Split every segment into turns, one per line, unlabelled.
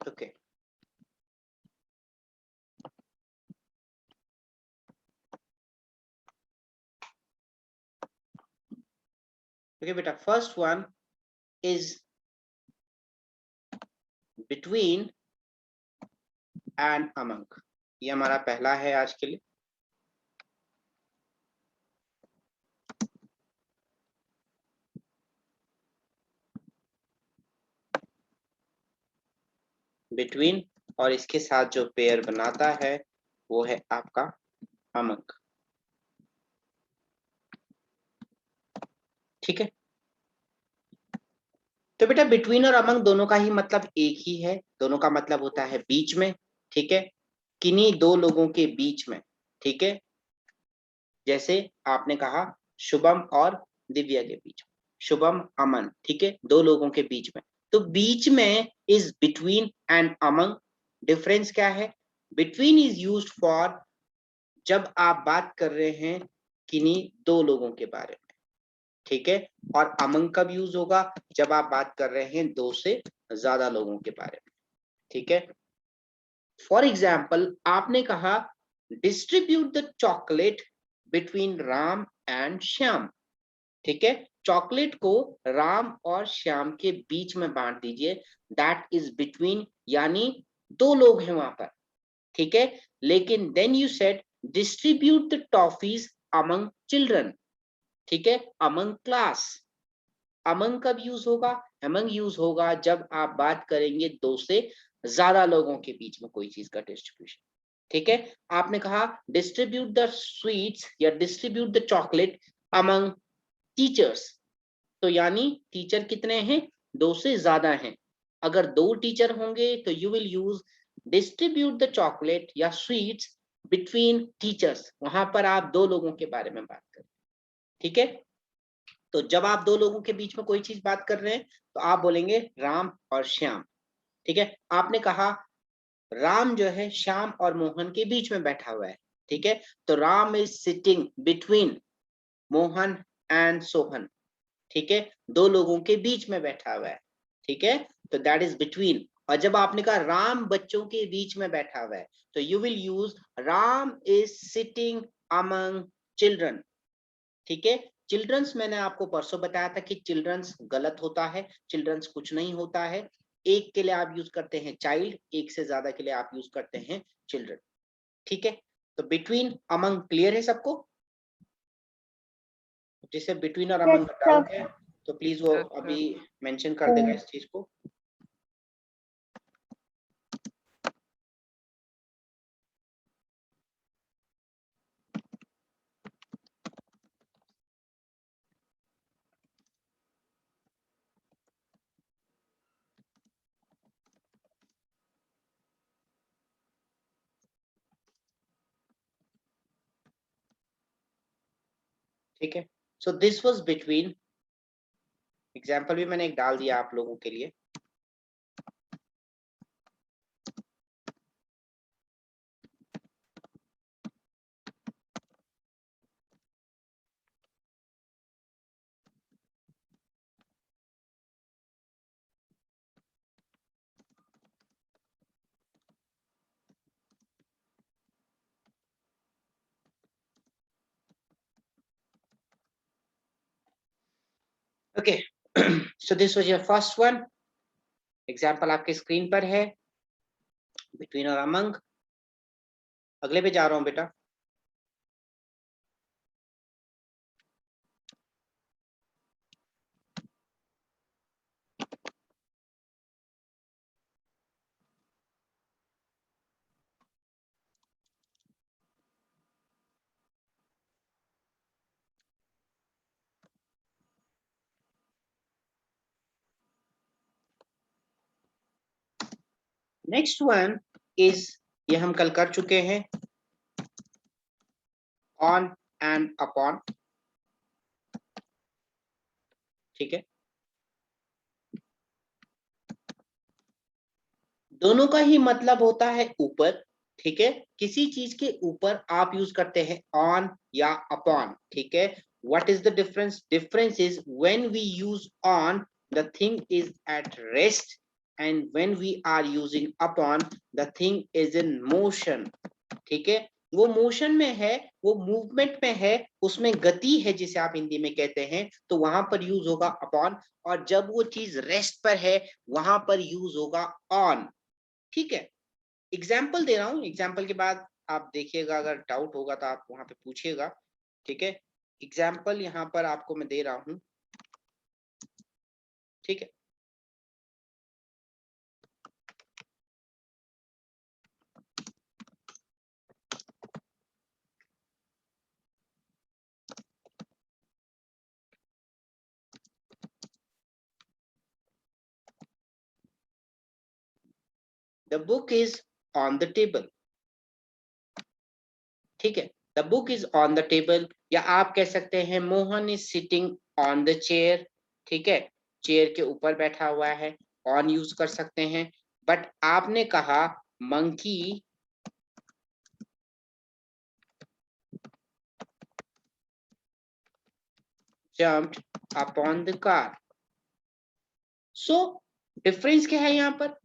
Okay okay बेटा, first one is between and among. ये हमारा पहला है आज के लिए। बिटवीन और इसके साथ जो पेयर बनाता है वो है आपका अमंग। ठीक है, तो बेटा बिटवीन और अमंग दोनों का ही मतलब एक ही है, दोनों का मतलब होता है बीच में। ठीक है, किन्हीं दो लोगों के बीच में। ठीक है, जैसे आपने कहा शुभम और दिव्या के बीच, शुभम अमन। ठीक है, दो लोगों के बीच में, तो बीच में is between and among. Difference क्या है? बिटवीन इज यूज्ड फॉर जब आप बात कर रहे हैं किन्हीं दो लोगों के बारे में। ठीक है, और अमंग कब यूज होगा? जब आप बात कर रहे हैं दो से ज्यादा लोगों के बारे में। ठीक है, फॉर एग्जाम्पल आपने कहा distribute the chocolate between Ram and Shyam. ठीक है, चॉकलेट को राम और श्याम के बीच में बांट दीजिए। दैट इज बिटवीन, यानी दो लोग हैं वहां पर। ठीक है, लेकिन then you said distribute the toffees among children. ठीक है, अमंग क्लास। अमंग कब यूज होगा? अमंग यूज होगा जब आप बात करेंगे दो से ज्यादा लोगों के बीच में कोई चीज का डिस्ट्रीब्यूशन। ठीक है, आपने कहा डिस्ट्रीब्यूट द स्वीट्स या distribute the chocolate among teachers, तो यानी टीचर कितने हैं? दो से ज्यादा हैं। अगर दो टीचर होंगे तो you will use distribute the chocolate या स्वीट्स बिटवीन टीचर्स, वहां पर आप दो लोगों के बारे में बात करें। ठीक है, तो जब आप दो लोगों के बीच में कोई चीज बात कर रहे हैं तो आप बोलेंगे राम और श्याम। ठीक है, आपने कहा राम जो है श्याम और मोहन के बीच में बैठा हुआ है। ठीक है, तो Ram is sitting between Mohan and Sohan. ठीक है, दो लोगों के बीच में बैठा हुआ है। ठीक है, तो दैट इज बिटवीन। और जब आपने कहा राम बच्चों के बीच में बैठा हुआ है तो you will use Ram is sitting among children. ठीक है, चिल्ड्रंस मैंने आपको परसों बताया था कि चिल्ड्रंस गलत होता है, चिल्ड्रंस कुछ नहीं होता है। एक के लिए आप यूज करते हैं चाइल्ड, एक से ज्यादा के लिए आप यूज करते हैं चिल्ड्रन। ठीक है, तो बिटवीन अमंग क्लियर है सबको? जिसे बिटवीन और
Yes,
अमंग का
sir.
डाउट है तो प्लीज वो अभी मेंशन कर देगा इस चीज को। ठीक है, so this was between. Example भी मैंने एक डाल दिया आप लोगों के लिए। Okay, so this was your first one. Example आपके स्क्रीन पर है, बिटवीन और अमंग। अगले पे जा रहा हूं बेटा। नेक्स्ट वन इज, ये हम कल कर चुके हैं, ऑन एंड अपॉन। ठीक है, दोनों का ही मतलब होता है ऊपर। ठीक है, किसी चीज के ऊपर आप यूज करते हैं ऑन या अपॉन। ठीक है, what is the difference? Difference is when we use on the thing is at rest and when we are using upon, the thing is in motion. ठीक है, वो मोशन में है, वो मूवमेंट में है, उसमें गति है जिसे आप हिंदी में कहते हैं, तो वहां पर यूज होगा अपॉन। और जब वो चीज रेस्ट पर है वहां पर यूज होगा ऑन। ठीक है, एग्जाम्पल दे रहा हूं, एग्जाम्पल के बाद आप देखिएगा, अगर डाउट होगा तो आप वहां पे पूछिएगा। ठीक है, एग्जाम्पल यहां पर आपको मैं दे रहा हूं। ठीक है, the book is on the table. ठीक है, the book is on the table, या आप कह सकते हैं Mohan is sitting on the chair. ठीक है, चेयर के ऊपर बैठा हुआ है, ऑन यूज कर सकते हैं। बट आपने कहा monkey jumped upon the car। So difference क्या है यहाँ पर?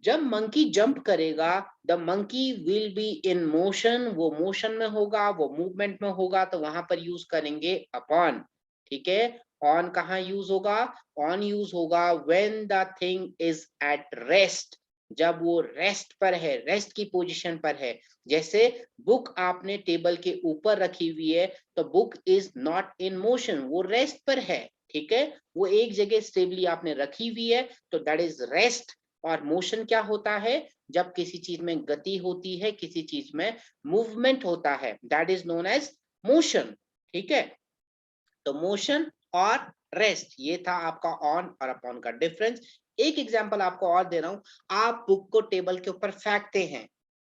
जब मंकी जंप करेगा, the monkey will be in motion, वो मोशन में होगा, वो मूवमेंट में होगा, तो वहां पर यूज करेंगे अपॉन। ठीक है, ऑन कहाँ यूज होगा? ऑन यूज होगा when the thing is at rest, जब वो रेस्ट पर है, रेस्ट की पोजीशन पर है। जैसे बुक आपने टेबल के ऊपर रखी हुई है, तो book is not in motion, वो रेस्ट पर है। ठीक है, वो एक जगह स्टेबली आपने रखी हुई है, तो दैट इज रेस्ट। और मोशन क्या होता है? जब किसी चीज में गति होती है, किसी चीज में मूवमेंट होता है, that is known as motion. ठीक है, तो मोशन और रेस्ट, ये था आपका ऑन और अपॉन का डिफरेंस। एक एग्जांपल आपको और दे रहा हूं, आप बुक को टेबल के ऊपर फेंकते हैं,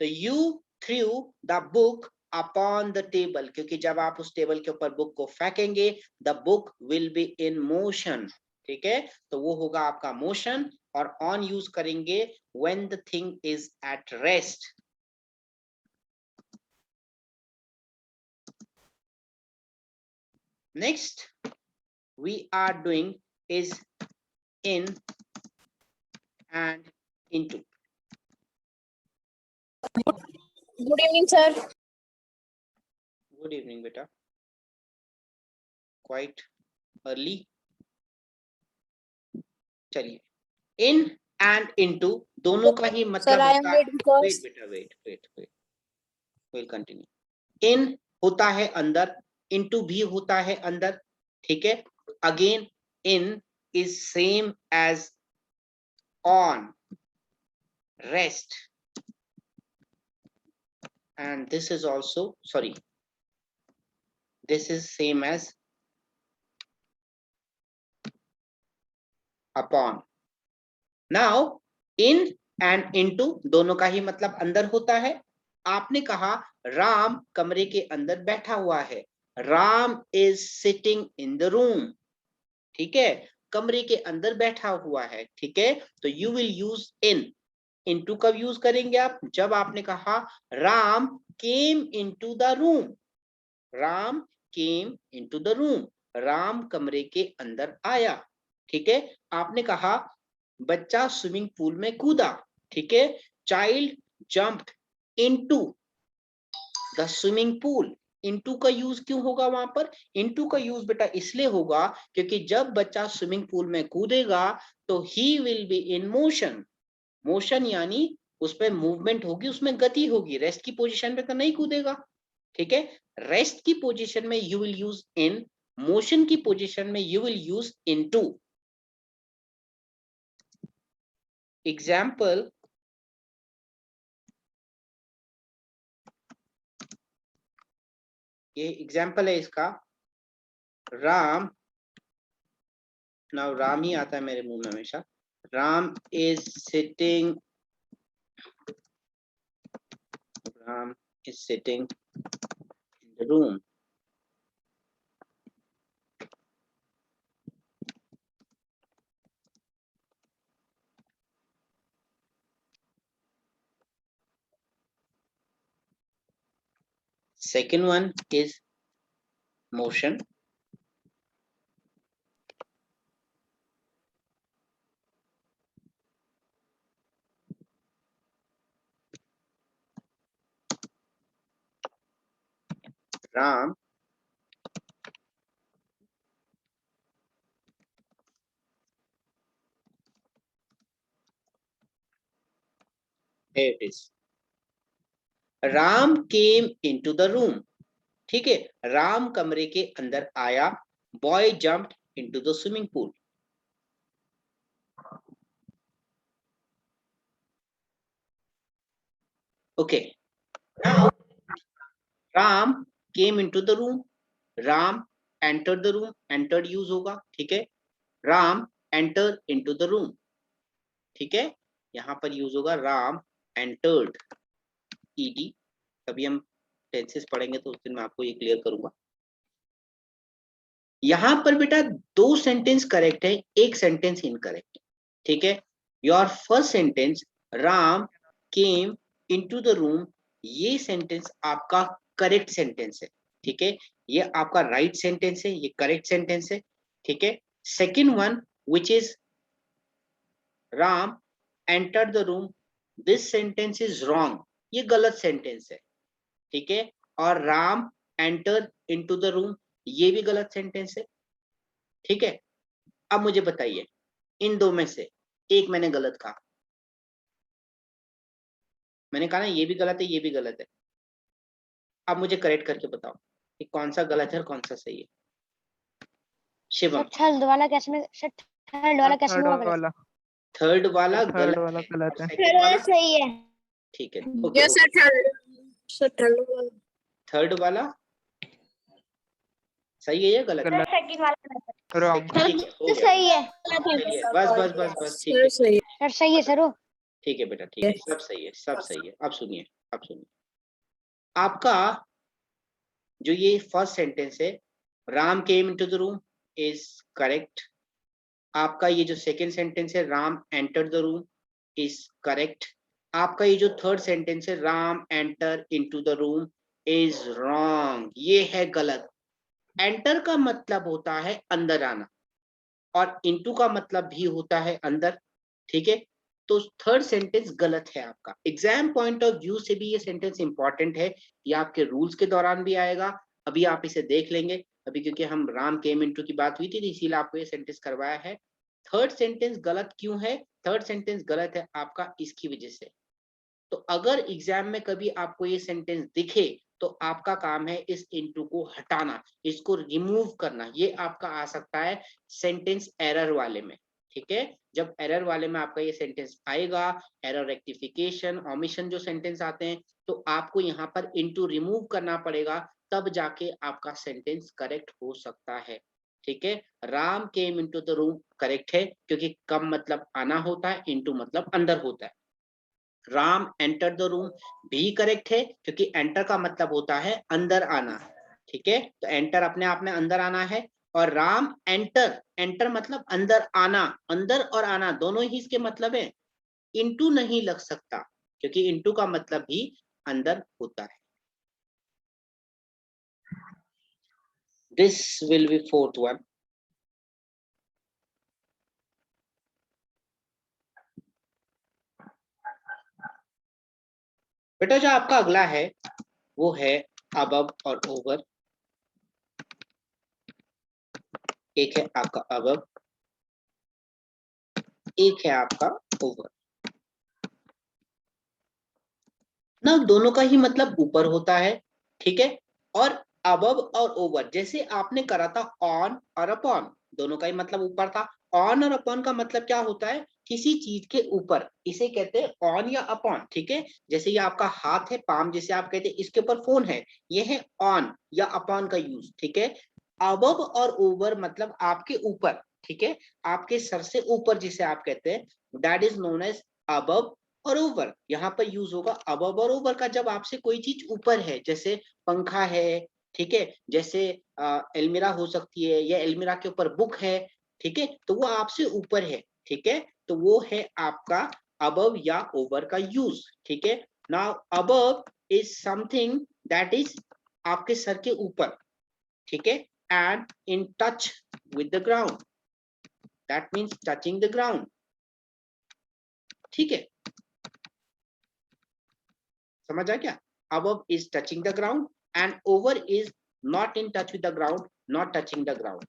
तो you through the book upon the table, क्योंकि जब आप उस टेबल के ऊपर बुक को फेंकेंगे, the book will be in motion. ठीक है, तो वो होगा आपका मोशन। और ऑन यूज करेंगे when the thing is at rest. Next we are doing is in and into.
Good evening, sir.
Good evening बेटा, क्वाइट अर्ली। चलिए, इन एंड इनटू दोनों का ही
Sir,
मतलब
I am
होता है।
late because
वेट बेटा, wait wait wait, will continue. In होता है अंदर, इनटू भी होता है अंदर। ठीक है, again in is same as on, rest, and this is also, sorry, this is same as upon। now in and into दोनों का ही मतलब अंदर होता है। आपने कहा राम कमरे के अंदर बैठा हुआ है, Ram is sitting in the room. ठीक है, कमरे के अंदर बैठा हुआ है। ठीक है, तो you will use in. Into कब यूज करेंगे आप? जब आपने कहा Ram came into the room, Ram came into the room, Ram कमरे के अंदर आया। ठीक है, आपने कहा बच्चा स्विमिंग पूल में कूदा। ठीक है, child jumped into the swimming pool. Into का यूज क्यों होगा वहां पर? इनटू का यूज बेटा इसलिए होगा क्योंकि जब बच्चा स्विमिंग पूल में कूदेगा तो he will be in motion. Motion यानी उस पर मूवमेंट होगी, उसमें गति होगी, रेस्ट की पोजीशन पे तो नहीं कूदेगा। ठीक है, रेस्ट की पोजीशन में you will use in, motion की पोजीशन में you will use into. Example, ये एग्जाम्पल है इसका, राम, नाउ राम ही आता है मेरे मुंह में हमेशा। Ram is sitting, Ram is sitting in the room. Second one is motion. Ram here it is. Ram came into the room. ठीक है, राम कमरे के अंदर आया. Boy jumped into the swimming pool. Okay. Now Ram came into the room. Ram entered the room. Entered use होगा. ठीक है. Ram entered into the room. ठीक है, यहां पर यूज होगा राम एंटर्ड ed. कभी हम टेंसेस पढ़ेंगे तो उस दिन मैं आपको ये क्लियर करूंगा. यहां पर बेटा दो सेंटेंस करेक्ट है, एक सेंटेंस इनकरेक्ट है. ठीक है, your first sentence Ram came into the room, ये सेंटेंस आपका करेक्ट सेंटेंस है. ठीक है, ये आपका राइट सेंटेंस है, ये करेक्ट सेंटेंस है. ठीक है, second one which is Ram enter the room, this sentence is wrong, ये गलत सेंटेंस है. ठीक है, और Ram enter into the room, ये भी गलत सेंटेंस है. ठीक है, अब मुझे बताइए इन दो में से एक मैंने गलत कहा. मैंने कहा ना ये भी गलत है, ये भी गलत है. अब मुझे करेक्ट करके बताओ कि कौन सा गलत है और कौन सा सही है. शिवम,
थर्ड वाला कैसे में सर, थर्ड वाला कैसे में होगा?
थर्ड वाला
थर्ड
गलत
वाला गलत है.
सेकंड वाला
सही है.
ठीक है.
यस सर,
थर्ड वाला सही है या गलत है?
सेकंड वाला
रॉन्ग.
ठीक है, हो गया.
सही है.
सही है. बस बस बस बस ठीक है.
सर सही है सर वो.
ठीक है बेटा, ठीक है, सब सही है, सब सही है. अब सुनिए, अब सुनिए, आपका जो ये फर्स्ट सेंटेंस है Ram came into the room is correct. आपका ये जो सेकंड सेंटेंस है Ram enter the room is correct. आपका ये जो थर्ड सेंटेंस है Ram enter into the room is wrong, ये है गलत. एंटर का मतलब होता है अंदर आना और इनटू का मतलब भी होता है अंदर. ठीक है, तो थर्ड सेंटेंस गलत है आपका. एग्जाम पॉइंट ऑफ व्यू से भी ये सेंटेंस इंपॉर्टेंट है, ये आपके रूल्स के दौरान भी आएगा. अभी आप इसे देख लेंगे, अभी क्योंकि हम राम केम इनटू की बात हुई थी इसीलिए आपको ये सेंटेंस करवाया है. थर्ड सेंटेंस गलत क्यों है? थर्ड सेंटेंस गलत है आपका इसकी वजह से. तो अगर एग्जाम में कभी आपको ये सेंटेंस दिखे तो आपका काम है इस इनटू को हटाना, इसको रिमूव करना. ये आपका आ सकता है सेंटेंस एरर वाले में. ठीक है, जब एरर वाले में आपका ये सेंटेंस आएगा, एरर रेक्टिफिकेशन ओमिशन जो सेंटेंस आते हैं, तो आपको यहाँ पर इनटू रिमूव करना पड़ेगा, तब जाके आपका सेंटेंस करेक्ट हो सकता है. ठीक है, Ram came into the room correct है क्योंकि कम मतलब आना होता है, इनटू मतलब अंदर होता है. राम एंटर द रूम भी करेक्ट है क्योंकि एंटर का मतलब होता है अंदर आना. ठीक है, तो एंटर अपने आप में अंदर आना है. और राम एंटर, एंटर मतलब अंदर आना, अंदर और आना दोनों ही इसके मतलब है. इनटू नहीं लग सकता क्योंकि इनटू का मतलब भी अंदर होता है. This will be fourth one. बेटा जो आपका अगला है वो है अबव और ओवर. एक है आपका अबव, एक है आपका ओवर. ना दोनों का ही मतलब ऊपर होता है. ठीक है, और अबव और ओवर जैसे आपने करा था ऑन और अपॉन, दोनों का ही मतलब ऊपर था. ऑन और अपॉन का मतलब क्या होता है? किसी चीज के ऊपर, इसे कहते हैं ऑन या अपॉन. ठीक है, जैसे ये आपका हाथ है पाम, जिसे आप कहते हैं इसके ऊपर फोन है, ये है ऑन या अपॉन का यूज. ठीक है, अबव और ओवर मतलब आपके ऊपर. ठीक है, आपके सर से ऊपर जिसे आप कहते हैं, that is known as above और ओवर. यहाँ पर यूज होगा अबव और ओवर का जब आपसे कोई चीज ऊपर है, जैसे पंखा है. ठीक है, जैसे एलमीरा हो सकती है या एलमीरा के ऊपर बुक है. ठीक है, तो वो आपसे ऊपर है. ठीक है, तो वो है आपका अबव या ओवर का यूज. ठीक है, now above is something that is आपके सर के ऊपर. ठीक है, and in touch with the ground, that means touching the ground. ठीक है, समझ आ क्या? Above is touching the ground and over is not in touch with the ground, not touching the ground.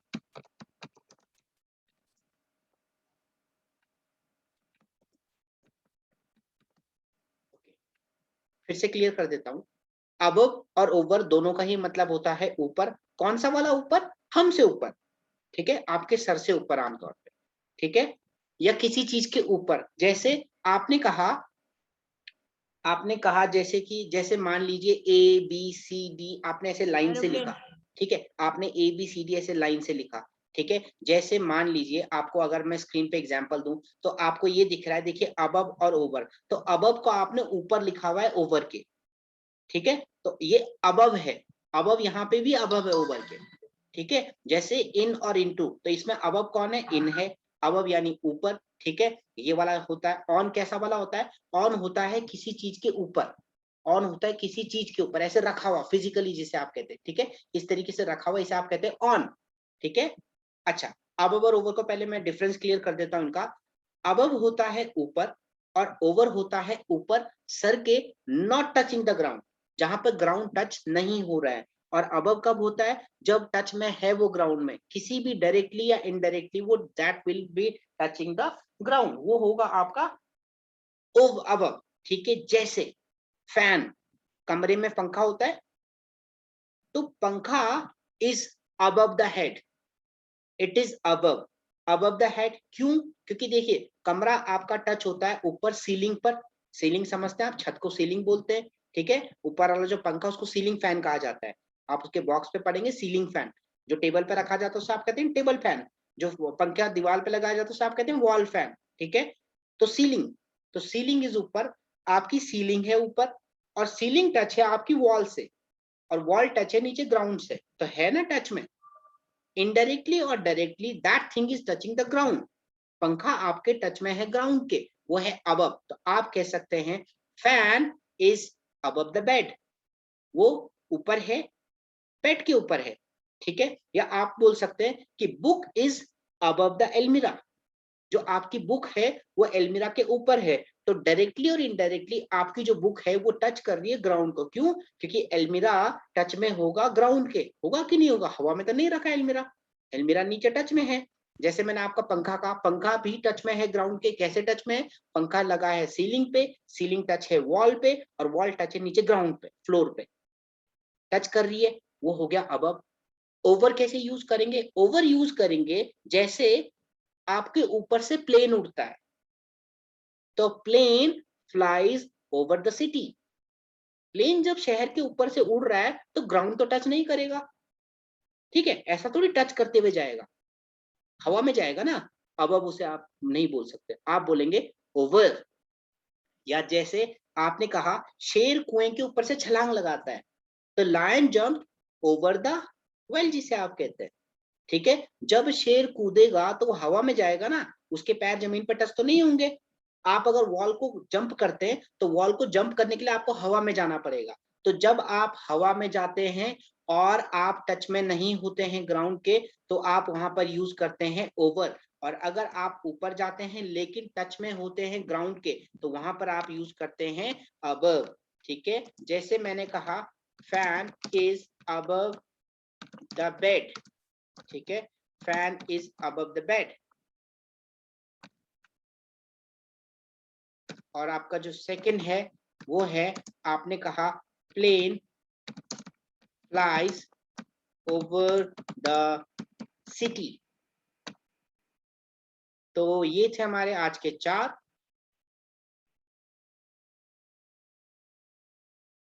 फिर से क्लियर कर देता हूं, अबव और ओवर दोनों का ही मतलब होता है ऊपर। कौन सा वाला ऊपर? हमसे ऊपर, ठीक है, आपके सर से ऊपर आमतौर पे, ठीक है, या किसी चीज के ऊपर। जैसे आपने कहा जैसे कि, जैसे मान लीजिए ए बी सी डी आपने ऐसे लाइन से लिखा, ठीक है, आपने ए बी सी डी ऐसे लाइन से लिखा, ठीक है। जैसे मान लीजिए आपको अगर मैं स्क्रीन पे एग्जांपल दूं तो आपको ये दिख रहा है, देखिए अबव और ओवर, तो अबव को आपने ऊपर लिखा हुआ है ओवर के, ठीक है, तो ये अबव है, अबव यहाँ पे भी अबव है ओवर के, ठीक है। जैसे इन और इनटू, तो इसमें अबव कौन है? इन है, अबव यानी ऊपर, ठीक है। ये वाला होता है ऑन, कैसा वाला होता है? ऑन होता है किसी चीज के ऊपर, ऑन होता है किसी चीज के ऊपर, ऐसे रखा हुआ फिजिकली जिसे आप कहते हैं, ठीक है, इस तरीके से रखा हुआ इसे आप कहते हैं ऑन, ठीक है। अच्छा, अबव और ओवर को पहले मैं डिफरेंस क्लियर कर देता हूं इनका। अबव होता है ऊपर और ओवर होता है ऊपर सर के, नॉट टचिंग द ग्राउंड, जहां पर ग्राउंड टच नहीं हो रहा है। और अबव कब होता है? जब टच में है वो ग्राउंड में, किसी भी डायरेक्टली या इनडायरेक्टली वो that will be touching the ground, वो होगा आपका अबव, ठीक है। जैसे फैन, कमरे में पंखा होता है, तो पंखा is above the head, it is above the head. क्यों? क्योंकि देखिए कमरा आपका टच होता है ऊपर सीलिंग पर, सीलिंग समझते हैं आप, छत को सीलिंग बोलते हैं, ठीक है। ऊपर वाला जो पंखा उसको सीलिंग फैन कहा जाता है, आप उसके बॉक्स पे पढ़ेंगे सीलिंग फैन। जो टेबल पे रखा जाता है उसे आप कहते हैं टेबल फैन, जो पंखा दीवार पे लगाया जाता है उसे आप कहते हैं वॉल फैन, ठीक है। तो सीलिंग, तो सीलिंग इज ऊपर, आपकी सीलिंग है ऊपर, और सीलिंग टच है आपकी वॉल से, और वॉल टच है नीचे ग्राउंड से, तो है ना टच में। इनडायरेक्टली और directly that thing is touching the ground, पंखा आपके टच में है ग्राउंड के, वो है अबव। तो आप कह सकते हैं fan is above the bed, वो ऊपर है, बेड के ऊपर है, ठीक है। या आप बोल सकते हैं कि book is above the almirah, जो आपकी बुक है वो एलमीरा के ऊपर है। तो डायरेक्टली और इनडायरेक्टली आपकी जो बुक है वो टच कर रही है ग्राउंड को। क्यों? क्योंकि एलमीरा टच में होगा ग्राउंड के, होगा कि नहीं होगा? हवा में तो नहीं रखा एलमीरा, एलमीरा नीचे टच में है। जैसे मैंने आपका पंखा कहा, पंखा भी टच में है ग्राउंड के। कैसे टच में है? पंखा लगा है सीलिंग पे, सीलिंग टच है वॉल पे, और वॉल टच है नीचे ग्राउंड पे, फ्लोर पे टच कर रही है, वो हो गया अबव। ओवर कैसे यूज करेंगे? ओवर यूज करेंगे जैसे आपके ऊपर से प्लेन उड़ता है, तो plane flies over the city. Plane जब शहर के ऊपर से उड़ रहा है तो ग्राउंड तो टच नहीं करेगा, ठीक है, ऐसा थोड़ी टच करते हुए जाएगा, हवा में जाएगा ना। अब उसे आप नहीं बोल सकते, आप बोलेंगे ओवर। या जैसे आपने कहा शेर कुएं के ऊपर से छलांग लगाता है, तो lion jump over the well, जिसे आप कहते हैं, ठीक है। जब शेर कूदेगा तो वो हवा में जाएगा ना, उसके पैर जमीन पर टच तो नहीं होंगे। आप अगर वॉल को जंप करते हैं तो वॉल को जंप करने के लिए आपको हवा में जाना पड़ेगा। तो जब आप हवा में जाते हैं और आप टच में नहीं होते हैं ग्राउंड के, तो आप वहां पर यूज करते हैं ओवर। और अगर आप ऊपर जाते हैं लेकिन टच में होते हैं ग्राउंड के, तो वहां पर आप यूज करते हैं अबव, ठीक है। जैसे मैंने कहा fan is above the bed, ठीक है, fan is above the bed. और आपका जो सेकंड है वो है, आपने कहा plane flies over the city. तो ये थे हमारे आज के 4